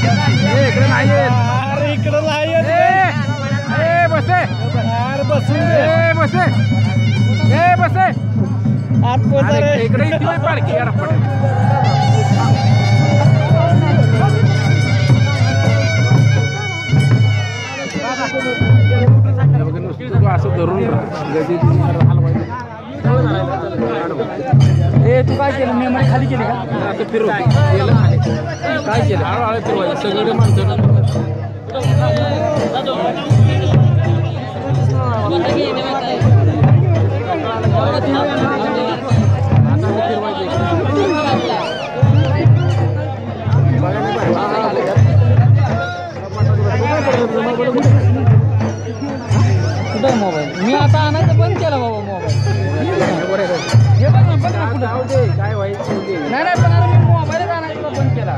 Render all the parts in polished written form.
इकडे नाही अरे इकडं नाही बसे अरे बसून बसे बसे इकडे इथे पाडकी यार असं धरून तू काय केलं मेमरी खाली केली का असं फिरव काय केलं हळूहळू फिरवायचं सगळे माणसं कुठं मोबाईल मी आता आणायचं बंद केला बाबा मोबाईल हे बघ ना कुठं काय व्हायचं नाही पण अरे मी मोबाईलच आणायचं बंद केला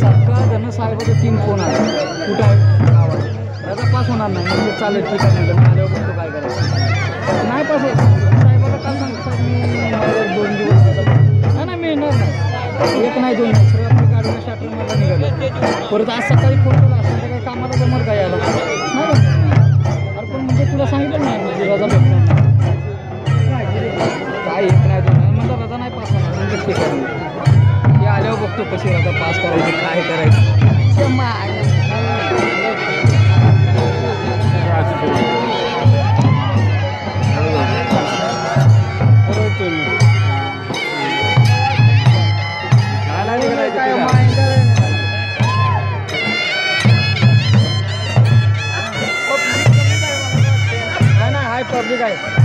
सकाळ धन साहेबाचा 3 फोन आला कुठं आहे गावात त्याचा पास होणार नाही म्हणजे चालेल ठीक आहे म्हणलं मी आल्यावर बघतो काय करायचं नाही पास होत साहेबाला काल सांगतो मी 2 दिवस नाही मी येणार नाही एक नाही 2 नाही सर आपली गाडीला स्टार्टर मला निघालं परत आज सकाळी फोन केला असं काही कामाला जमर काय यायला नाही अरे पण म्हणजे तुला सांगितलं नाही म्हणजे रजा भेटणार काय एक नाही 2 नाही म्हणलं रजा नाही पास होणार म्हणजे ठीक आहे हे आल्यावर बघतो कशी रजा पास करायची काय करायचं पब्लिक आहे